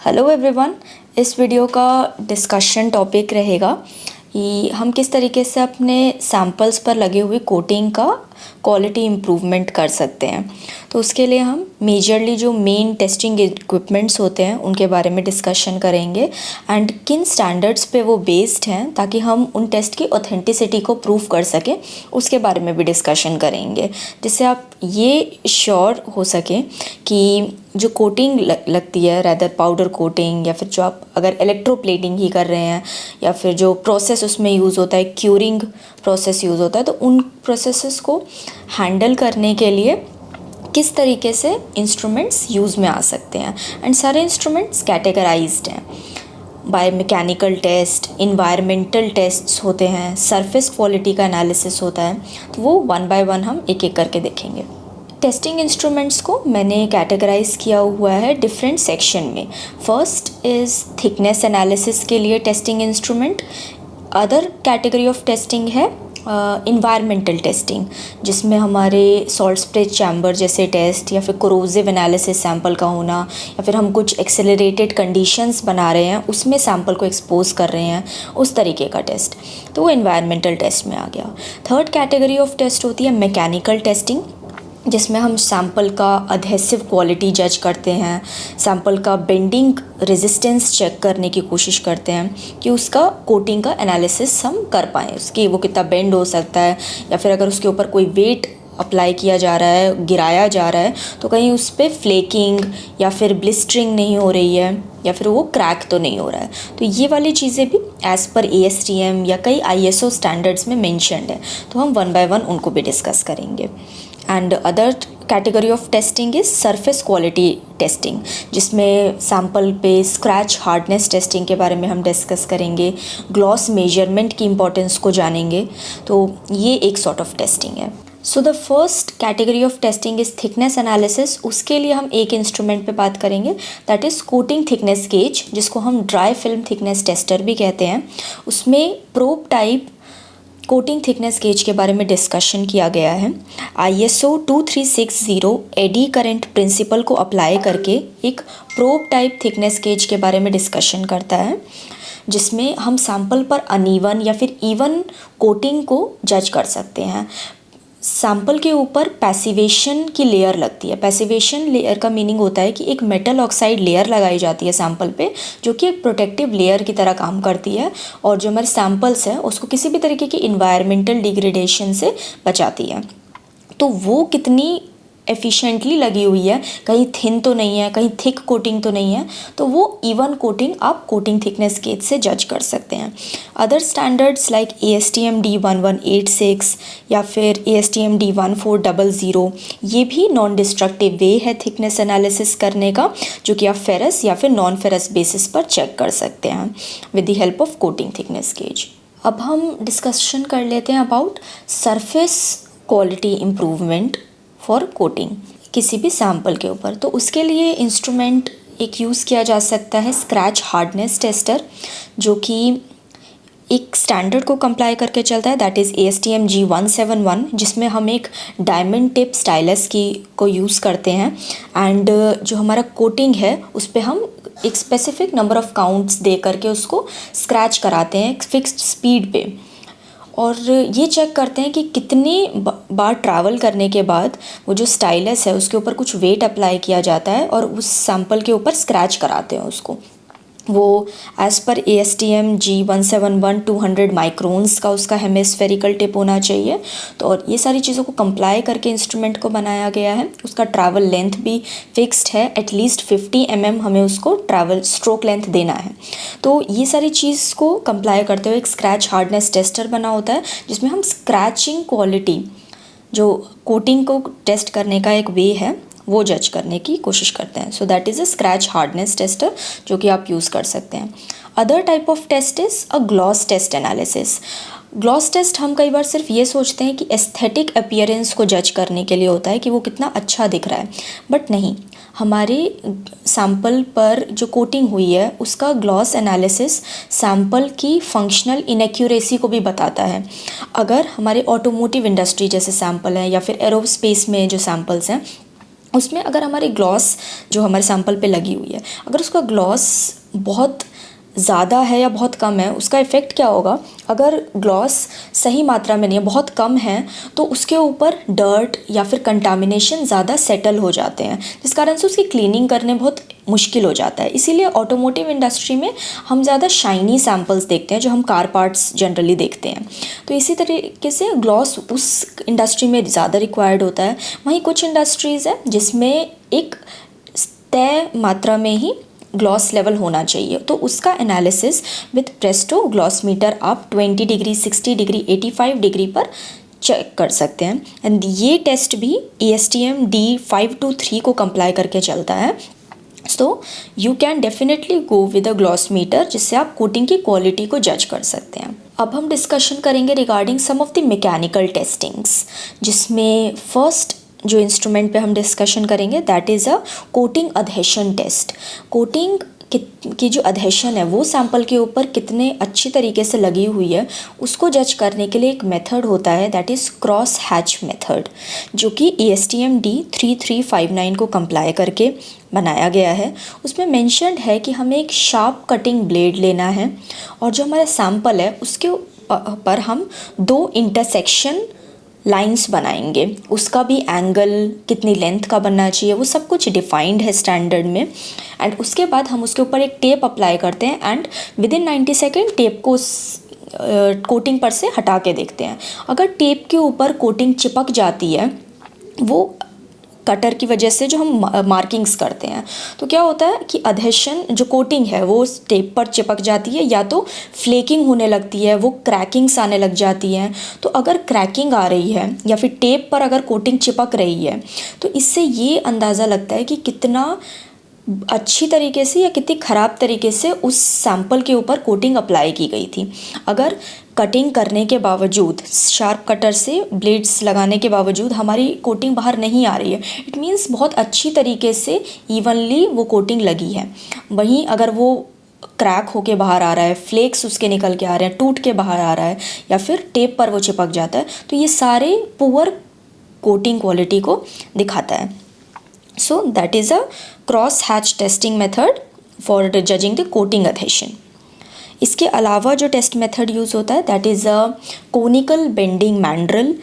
Hello everyone. इस video का discussion topic रहेगा कि हम किस तरीके से अपने सैम्पल्स पर लगे हुए कोटिंग का क्वालिटी इम्प्रूवमेंट कर सकते हैं। तो उसके लिए हम मेजरली जो मेन टेस्टिंग इक्विपमेंट्स होते हैं उनके बारे में डिस्कशन करेंगे एंड किन स्टैंडर्ड्स पे वो बेस्ड हैं ताकि हम उन टेस्ट की ऑथेंटिसिटी को प्रूव कर सकें, उसके बारे में भी डिस्कशन करेंगे, जिससे आप ये श्योर हो सकें कि जो कोटिंग लगती है रैदर पाउडर कोटिंग या फिर जो आप अगर इलेक्ट्रोप्लेटिंग ही कर रहे हैं या फिर जो प्रोसेस उसमें यूज़ होता है क्यूरिंग प्रोसेस यूज़ होता है, तो उन प्रोसेसेस को हैंडल करने के लिए किस तरीके से इंस्ट्रूमेंट्स यूज़ में आ सकते हैं। एंड सारे इंस्ट्रूमेंट्स कैटेगराइज्ड हैं। बायोमैकेनिकल टेस्ट, इन्वायरमेंटल टेस्ट्स होते हैं, सरफेस क्वालिटी का एनालिसिस होता है। तो वो वन बाय वन हम एक एक करके देखेंगे। टेस्टिंग इंस्ट्रूमेंट्स को मैंने कैटेगराइज किया हुआ है डिफरेंट सेक्शन में। फर्स्ट इज़ थिकनेस एनालिसिस के लिए testing instrument. Other category of testing है इन्वायरमेंटल टेस्टिंग, जिसमें हमारे सॉल्ट स्प्रे चैम्बर जैसे टेस्ट या फिर कोरोसिव एनालिसिस सैंपल का होना, या फिर हम कुछ एक्सेलरेटेड कंडीशंस बना रहे हैं उसमें सैंपल को एक्सपोज कर रहे हैं, उस तरीके का टेस्ट, तो वो इन्वायरमेंटल टेस्ट में आ गया। थर्ड कैटेगरी ऑफ टेस्ट होती है मैकेनिकल टेस्टिंग, जिसमें हम सैंपल का अधेसिव क्वालिटी जज करते हैं, सैंपल का बेंडिंग रेजिस्टेंस चेक करने की कोशिश करते हैं कि उसका कोटिंग का एनालिसिस हम कर पाएँ, उसकी वो कितना बेंड हो सकता है, या फिर अगर उसके ऊपर कोई वेट अप्लाई किया जा रहा है, गिराया जा रहा है, तो कहीं उस पर फ्लेकिंग या फिर ब्लिस्टरिंग नहीं हो रही है या फिर वो क्रैक तो नहीं हो रहा है। तो ये वाली चीज़ें भी एज़ पर ASTM या कई ISO स्टैंडर्ड्स में मेंशन्ड है, तो हम वन बाय वन उनको भी डिस्कस करेंगे। And other category of testing is surface quality testing, जिसमें सैंपल पे स्क्रैच हार्डनेस टेस्टिंग के बारे में हम डिस्कस करेंगे, ग्लॉस मेजरमेंट की इम्पोर्टेंस को जानेंगे। तो ये एक सॉर्ट ऑफ टेस्टिंग है। So the first category of testing is thickness analysis. उसके लिए हम एक इंस्ट्रूमेंट पे बात करेंगे, that is coating thickness gauge, जिसको हम ड्राई फिल्म थिकनेस टेस्टर भी कहते हैं। उसमें probe type coating thickness gauge के बारे में डिस्कशन किया गया है। ISO 2360 एडी करंट प्रिंसिपल को अप्लाई करके एक प्रोब टाइप थिकनेस गेज के बारे में डिस्कशन करता है, जिसमें हम सैंपल पर अनइवन या फिर इवन कोटिंग को जज कर सकते हैं। सैंपल के ऊपर पैसिवेशन की लेयर लगती है। पैसिवेशन लेयर का मीनिंग होता है कि एक मेटल ऑक्साइड लेयर लगाई जाती है सैंपल पे, जो कि एक प्रोटेक्टिव लेयर की तरह काम करती है और जो हमारे सैंपल्स हैं उसको किसी भी तरीके की इन्वायरमेंटल डिग्रेडेशन से बचाती है। तो वो कितनी एफिशिएंटली लगी हुई है, कहीं थिन तो नहीं है, कहीं थिक कोटिंग तो नहीं है, तो वो इवन कोटिंग आप कोटिंग थिकनेस गेज से जज कर सकते हैं। Other standards like ASTM D1186 या फिर ASTM D1400, ये भी नॉन डिस्ट्रक्टिव वे है थिकनेस एनालिसिस करने का, जो कि आप फेरस या फिर नॉन फेरस बेसिस पर चेक कर सकते हैं with the help of coating thickness gauge. अब हम डिस्कशन कर लेते हैं about surface quality improvement for coating किसी भी सैंपल के ऊपर। तो उसके लिए इंस्ट्रूमेंट एक यूज़ किया जा सकता है स्क्रैच हार्डनेस टेस्टर, जो कि एक स्टैंडर्ड को कंप्लाई करके चलता है, दैट इज़ ASTM G171, जिसमें हम एक डायमंड टिप स्टाइलस को यूज़ करते हैं एंड जो हमारा कोटिंग है उस पर हम एक स्पेसिफिक नंबर ऑफ काउंट्स दे करके उसको स्क्रैच कराते हैं एक फिक्स्ड स्पीड पे, और ये चेक करते हैं कि कितनी बार ट्रैवल करने के बाद वो जो स्टाइलस है उसके ऊपर कुछ वेट अप्लाई किया जाता है और उस सैंपल के ऊपर स्क्रैच कराते हैं उसको। वो as per ASTM G171 200 microns का उसका हेमिस्फेरिकल टिप होना चाहिए। तो और ये सारी चीज़ों को कंप्लाई करके इंस्ट्रूमेंट को बनाया गया है। उसका ट्रैवल लेंथ भी फिक्स्ड है, एटलीस्ट 50 mm हमें उसको ट्रैवल स्ट्रोक लेंथ देना है। तो ये सारी चीज़ को कंप्लाई करते हुए एक स्क्रैच हार्डनेस टेस्टर बना होता है, जिसमें हम स्क्रैचिंग क्वालिटी, जो कोटिंग को टेस्ट करने का एक वे है, वो जज करने की कोशिश करते हैं। So that is a scratch hardness tester, जो कि आप यूज़ कर सकते हैं। Other type of test is a gloss test analysis. Gloss test हम कई बार सिर्फ ये सोचते हैं कि एस्थेटिक अपीयरेंस को जज करने के लिए होता है कि वो कितना अच्छा दिख रहा है, बट नहीं, हमारे सैंपल पर जो कोटिंग हुई है उसका ग्लॉस एनालिसिस सैंपल की फंक्शनल इनएक्यूरेसी को भी बताता है। अगर हमारे ऑटोमोटिव इंडस्ट्री जैसे सैंपल हैं या फिर एरोस्पेस में जो सैंपल्स हैं उसमें अगर हमारी ग्लॉस जो हमारे सैंपल पे लगी हुई है, अगर उसका ग्लॉस बहुत ज़्यादा है या बहुत कम है, उसका इफ़ेक्ट क्या होगा। अगर ग्लॉस सही मात्रा में नहीं है, बहुत कम है, तो उसके ऊपर डर्ट या फिर कंटामिनेशन ज़्यादा सेटल हो जाते हैं, जिस कारण से उसकी क्लीनिंग करने बहुत मुश्किल हो जाता है। इसीलिए ऑटोमोटिव इंडस्ट्री में हम ज़्यादा शाइनी सैंपल्स देखते हैं, जो हम कार पार्ट्स जनरली देखते हैं। तो इसी तरीके से ग्लॉस उस इंडस्ट्री में ज़्यादा रिक्वायर्ड होता है। वहीं कुछ इंडस्ट्रीज़ है जिसमें एक तय मात्रा में ही ग्लॉस लेवल होना चाहिए, तो उसका analysis with Presto gloss meter आप 20 डिग्री, 60 डिग्री, 85 डिग्री पर चेक कर सकते हैं। एंड ये टेस्ट भी ASTM D523 को कंप्लाई करके चलता है। So you can definitely go with a gloss meter, जिससे आप कोटिंग की क्वालिटी को जज कर सकते हैं। अब हम डिस्कशन करेंगे regarding some of the mechanical testings, जिसमें फर्स्ट जो इंस्ट्रूमेंट पे हम डिस्कशन करेंगे that is a coating adhesion test. Coating की जो अधेशन है वो सैंपल के ऊपर कितने अच्छी तरीके से लगी हुई है, उसको जज करने के लिए एक मेथड होता है that is cross hatch method, जो कि ASTM D3359 को कंप्लाई करके बनाया गया है। उसमें मेंशन्ड है कि हमें एक शार्प कटिंग ब्लेड लेना है, और जो हमारा सैंपल है उसके पर हम 2 इंटरसेक्शन लाइंस बनाएंगे। उसका भी एंगल कितनी लेंथ का बनना चाहिए वो सब कुछ डिफाइंड है स्टैंडर्ड में। एंड उसके बाद हम उसके ऊपर एक टेप अप्लाई करते हैं and with in 90 second tape को उस कोटिंग पर से हटा के देखते हैं। अगर टेप के ऊपर कोटिंग चिपक जाती है, वो कटर की वजह से जो हम मार्किंग्स करते हैं, तो क्या होता है कि अधेशन जो कोटिंग है वो टेप पर चिपक जाती है, या तो फ्लेकिंग होने लगती है, वो क्रैकिंग्स आने लग जाती हैं। तो अगर क्रैकिंग आ रही है या फिर टेप पर अगर कोटिंग चिपक रही है, तो इससे ये अंदाज़ा लगता है कि कितना अच्छी तरीके से या कितनी ख़राब तरीके से उस सैंपल के ऊपर कोटिंग अप्लाई की गई थी। अगर कटिंग करने के बावजूद, शार्प कटर से ब्लेड्स लगाने के बावजूद हमारी कोटिंग बाहर नहीं आ रही है, इट मीन्स बहुत अच्छी तरीके से इवनली वो कोटिंग लगी है। वहीं अगर वो क्रैक होके बाहर आ रहा है, फ्लेक्स उसके निकल के आ रहे हैं, टूट के बाहर आ रहा है, या फिर टेप पर वो चिपक जाता है, तो ये सारे पुअर कोटिंग क्वालिटी को दिखाता है। So that is a cross hatch testing method for judging the coating adhesion. इसके अलावा जो टेस्ट मेथड यूज़ होता है that is a conical bending mandrel.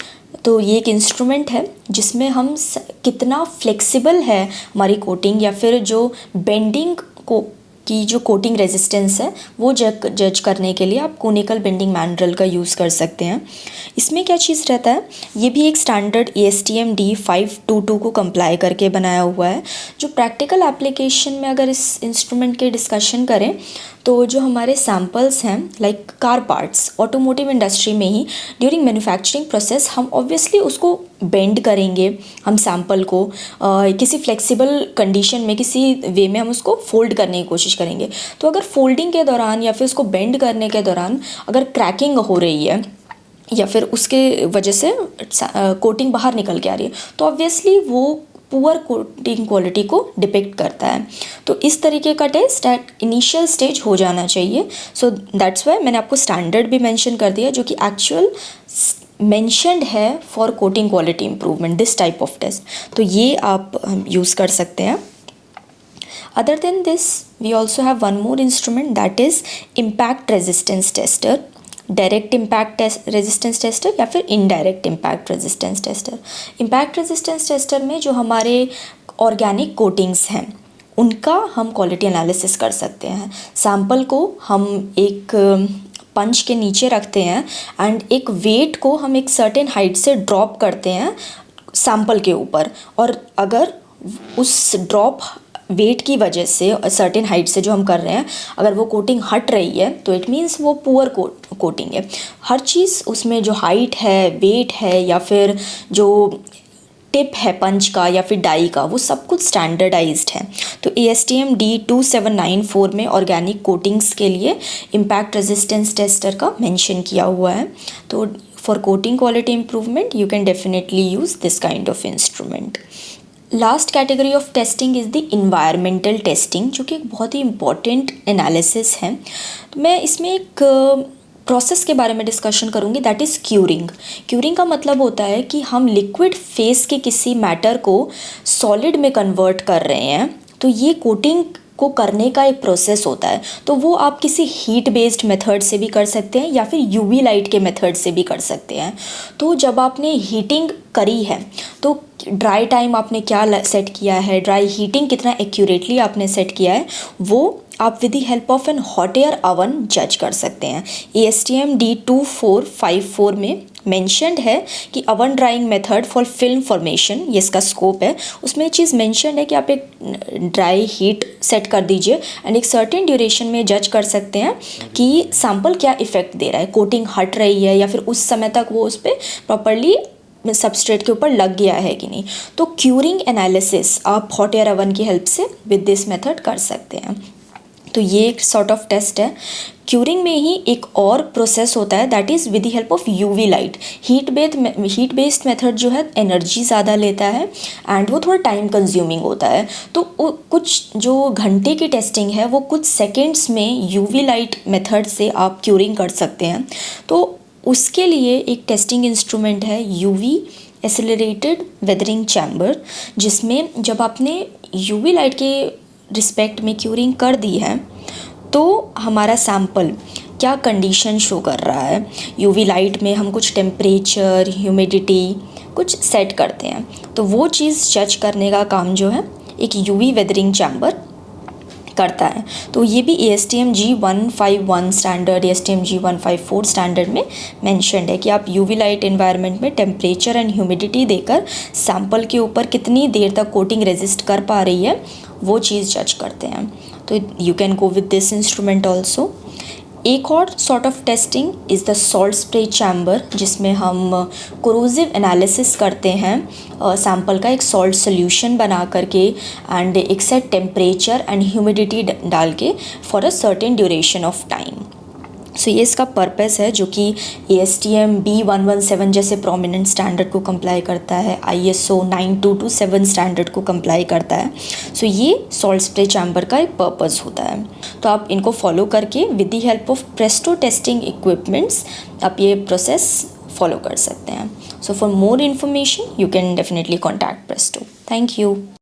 तो ये एक इंस्ट्रूमेंट है जिसमें हम कितना फ्लेक्सिबल है हमारी कोटिंग, या फिर जो बेंडिंग को की जो कोटिंग रेजिस्टेंस है वो जज करने के लिए आप कोनिकल बेंडिंग मैंड्रल का यूज़ कर सकते हैं। इसमें क्या चीज़ रहता है, ये भी एक स्टैंडर्ड ASTM D522 को कंप्लाई करके बनाया हुआ है। जो प्रैक्टिकल एप्लीकेशन में अगर इस इंस्ट्रूमेंट के डिस्कशन करें, तो जो हमारे सैम्पल्स हैं like car parts, automotive industry में ही ड्यूरिंग मैन्युफैक्चरिंग प्रोसेस हम ऑब्वियसली उसको बेंड करेंगे, हम सैंपल को किसी फ्लेक्सिबल कंडीशन में, किसी वे में हम उसको फोल्ड करने की कोशिश करेंगे। तो अगर फोल्डिंग के दौरान या फिर उसको बेंड करने के दौरान अगर क्रैकिंग हो रही है या फिर उसके वजह से कोटिंग बाहर निकल के आ रही है, तो ऑब्वियसली वो पुअर कोटिंग क्वालिटी को डिपिक्ट करता है। तो इस तरीके का टेस्ट एट इनिशियल स्टेज हो जाना चाहिए। सो दैट्स वाई मैंने आपको स्टैंडर्ड भी मेंशन कर दिया, जो कि एक्चुअल मेंशन्ड है for coating quality improvement, this type of test. तो ये आप यूज़ कर सकते हैं। Other than this we also have one more instrument that is impact resistance tester, direct impact resistance tester या फिर indirect impact resistance tester. Impact resistance tester में जो हमारे ऑर्गेनिक कोटिंग्स हैं उनका हम क्वालिटी एनालिसिस कर सकते हैं। सैंपल को हम एक पंच के नीचे रखते हैं एंड एक वेट को हम एक सर्टेन हाइट से ड्रॉप करते हैं सैंपल के ऊपर, और अगर उस ड्रॉप वेट की वजह से सर्टेन हाइट से जो हम कर रहे हैं, अगर वो कोटिंग हट रही है तो इट मीन्स वो पुअर कोटिंग है। हर चीज़ उसमें जो हाइट है, वेट है, या फिर जो टिप है पंच का या फिर डाई का, वो सब कुछ स्टैंडर्डाइज्ड है। तो ASTM D2794 में ऑर्गेनिक कोटिंग्स के लिए इम्पैक्ट रेजिस्टेंस टेस्टर का मेंशन किया हुआ है। तो for coating quality improvement you can definitely use this kind of instrument. Last category of testing is the environmental testing, जो कि एक बहुत ही इम्पॉर्टेंट एनालिसिस है। तो मैं इसमें एक प्रोसेस के बारे में डिस्कशन करूँगी, दैट इज़ क्यूरिंग। क्यूरिंग का मतलब होता है कि हम लिक्विड फेस के किसी मैटर को सॉलिड में कन्वर्ट कर रहे हैं, तो ये कोटिंग को करने का एक प्रोसेस होता है। तो वो आप किसी हीट बेस्ड मेथड से भी कर सकते हैं या फिर यूवी लाइट के मेथड से भी कर सकते हैं। तो जब आपने हीटिंग करी है तो ड्राई टाइम आपने क्या सेट किया है, ड्राई हीटिंग कितना एक्यूरेटली आपने सेट किया है, वो आप with the help of an hot air oven जज कर सकते हैं। ASTM D2454 में मेंशन्ड है कि oven drying method for film formation, ये इसका स्कोप है। उसमें चीज़ मेंशन्ड है कि आप एक ड्राई हीट सेट कर दीजिए एंड एक सर्टेन ड्यूरेशन में जज कर सकते हैं कि सैम्पल क्या इफेक्ट दे रहा है, कोटिंग हट रही है या फिर उस समय तक वो उस पर प्रॉपरली सबस्ट्रेट के ऊपर लग गया है कि नहीं। तो क्यूरिंग एनालिसिस आप हॉट एयर अवन की हेल्प से विद दिस मेथड कर सकते हैं। तो ये एक सॉर्ट ऑफ टेस्ट है। क्यूरिंग में ही एक और प्रोसेस होता है, that is with the help of UV light. Heat based method जो है एनर्जी ज़्यादा लेता है एंड वो थोड़ा टाइम कंज्यूमिंग होता है। तो कुछ जो घंटे की टेस्टिंग है वो कुछ सेकेंड्स में यूवी लाइट मेथड से आप क्यूरिंग कर सकते हैं। तो उसके लिए एक टेस्टिंग इंस्ट्रूमेंट है यूवी एक्सेलरेटेड वेदरिंग चैम्बर, जिसमें जब आपने यूवी लाइट के रिस्पेक्ट में क्यूरिंग कर दी है तो हमारा सैम्पल क्या कंडीशन शो कर रहा है। यूवी लाइट में हम कुछ टेम्परेचर, ह्यूमिडिटी कुछ सेट करते हैं, तो वो चीज़ जज करने का काम जो है एक यूवी वेदरिंग चैम्बर करता है। तो ये भी ASTM G151 standard, ASTM G154 standard में मेंशन्ड है कि आप यूवी लाइट एनवायरनमेंट में टेम्परेचर एंड ह्यूमिडिटी देकर सैम्पल के ऊपर कितनी देर तक कोटिंग रेजिस्ट कर पा रही है वो चीज़ जज करते हैं। तो you can go with this instrument also. एक और sort of testing is the salt spray chamber, जिसमें हम कोरोसिव एनालिसिस करते हैं सैम्पल का एक सॉल्ट सोल्यूशन बना करके एंड एक सेट टेम्परेचर एंड ह्यूमिडिटी डाल के for a certain duration of time. So ये इसका पर्पस है, जो कि ASTM B117 जैसे प्रोमिनेंट स्टैंडर्ड को कंप्लाई करता है, ISO 9227 स्टैंडर्ड को कंप्लाई करता है। सो ये सॉल्ट स्प्रे चैम्बर का एक पर्पस होता है। तो आप इनको फॉलो करके with the help of Presto testing equipments आप ये प्रोसेस फॉलो कर सकते हैं। So for more information you can definitely contact Presto. Thank you.